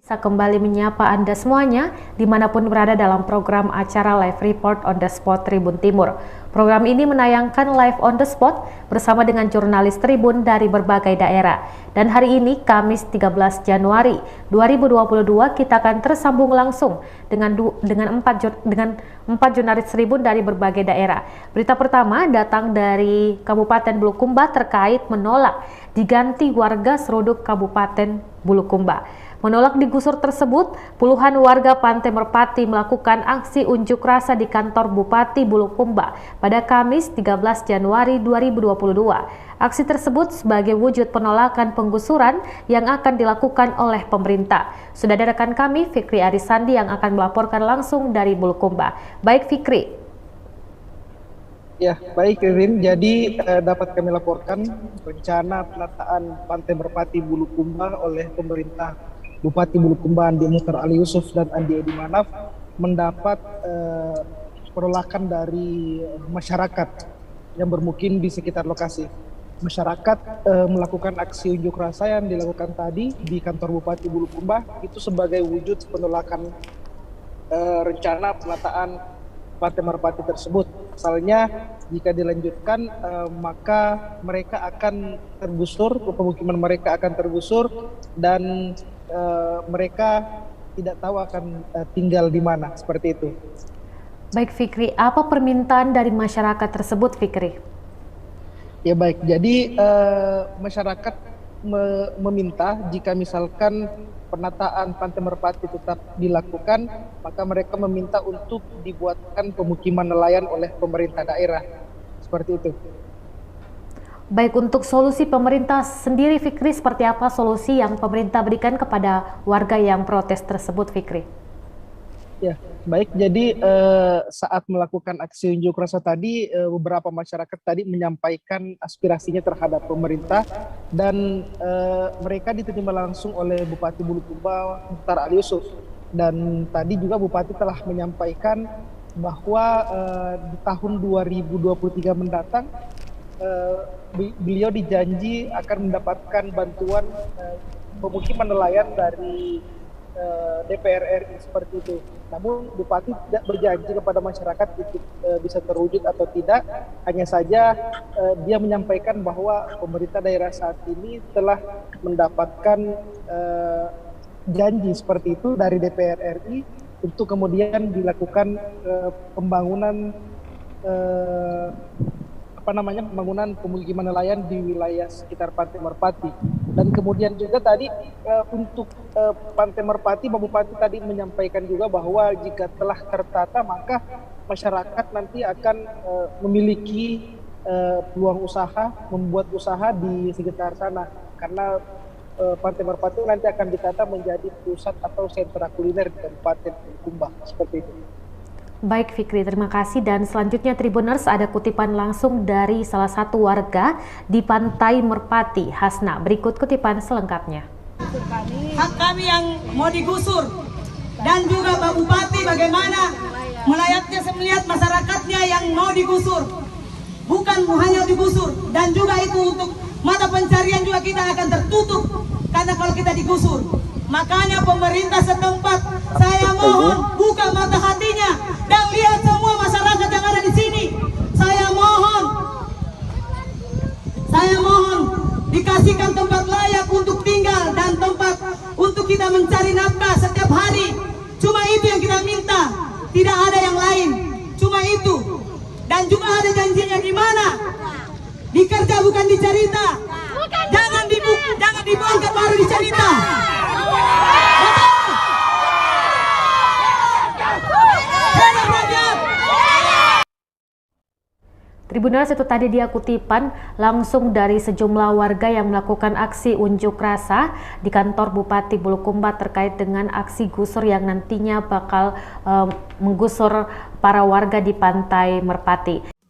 Bisa kembali menyapa Anda semuanya dimanapun berada dalam program acara Live Report on the Spot Tribun Timur. Program ini menayangkan live on the spot bersama dengan jurnalis Tribun dari berbagai daerah. Dan hari ini, Kamis 13 Januari 2022, kita akan tersambung langsung dengan empat jurnalis Tribun dari berbagai daerah. Berita pertama datang dari Kabupaten Bulukumba terkait menolak diganti warga seruduk Kabupaten Bulukumba. Menolak digusur tersebut, puluhan warga Pantai Merpati melakukan aksi unjuk rasa di kantor Bupati Bulukumba pada Kamis 13 Januari 2022. Aksi tersebut sebagai wujud penolakan penggusuran yang akan dilakukan oleh pemerintah. Sudah ada rekan kami, Fikri Arisandi, yang akan melaporkan langsung dari Bulukumba. Baik, Fikri. Ya, baik Ririn. Jadi dapat kami laporkan rencana penataan Pantai Merpati Bulukumba oleh pemerintah Bupati Bulukumba Andi Muhtar Ali Yusuf dan Andi Edi Manaf mendapat penolakan dari masyarakat yang bermukim di sekitar lokasi. Masyarakat melakukan aksi unjuk rasa yang dilakukan tadi di kantor Bupati Bulukumba itu sebagai wujud penolakan rencana penataan Pantai Merpati tersebut. Pasalnya jika dilanjutkan maka mereka akan tergusur, pemukiman mereka akan tergusur dan mereka tidak tahu akan tinggal di mana, seperti itu. Baik Fikri, apa permintaan dari masyarakat tersebut, Fikri? Ya baik, jadi masyarakat meminta jika misalkan penataan Pantai Merpati tetap dilakukan, maka mereka meminta untuk dibuatkan pemukiman nelayan oleh pemerintah daerah, seperti itu. Baik, untuk solusi pemerintah sendiri, Fikri, seperti apa solusi yang pemerintah berikan kepada warga yang protes tersebut, Fikri? Ya, baik. Jadi saat melakukan aksi unjuk rasa tadi, beberapa masyarakat tadi menyampaikan aspirasinya terhadap pemerintah dan mereka diterima langsung oleh Bupati Bulukumba Muhtar Ali Yusuf. Dan tadi juga Bupati telah menyampaikan bahwa di tahun 2023 mendatang beliau dijanji akan mendapatkan bantuan pemukiman nelayan dari DPR RI, seperti itu. Namun Bupati tidak berjanji kepada masyarakat itu bisa terwujud atau tidak. Hanya saja dia menyampaikan bahwa pemerintah daerah saat ini telah mendapatkan janji seperti itu dari DPR RI untuk kemudian dilakukan pembangunan pembangunan pemukiman nelayan di wilayah sekitar Pantai Merpati. Dan kemudian juga tadi untuk Pantai Merpati, Pak Bupati tadi menyampaikan juga bahwa jika telah tertata maka masyarakat nanti akan memiliki peluang usaha, membuat usaha di sekitar sana, karena Pantai Merpati nanti akan ditata menjadi pusat atau sentra kuliner di Kabupaten Bulukumba, seperti itu. Baik Fikri, terima kasih. Dan selanjutnya Tribuners, ada kutipan langsung dari salah satu warga di Pantai Merpati, Hasna. Berikut kutipan selengkapnya. Hak kami yang mau digusur, dan juga Pak Bupati bagaimana melayaknya melihat masyarakatnya yang mau digusur. Bukan hanya digusur, dan juga itu untuk mata pencarian juga kita akan tertutup karena kalau kita digusur. Makanya pemerintah setempat, saya mohon buka mata hatinya dan lihat semua masyarakat yang ada di sini. Saya mohon dikasihkan tempat layak untuk tinggal dan tempat untuk kita mencari nafkah setiap hari. Cuma itu yang kita minta, tidak ada yang lain. Cuma itu. Dan juga ada janjinya di mana? Dikerja bukan dicerita. Jangan dibongkar baru dicerita. Tribuners, itu tadi dia kutipan langsung dari sejumlah warga yang melakukan aksi unjuk rasa di kantor Bupati Bulukumba terkait dengan aksi gusur yang nantinya bakal menggusur para warga di Pantai Merpati.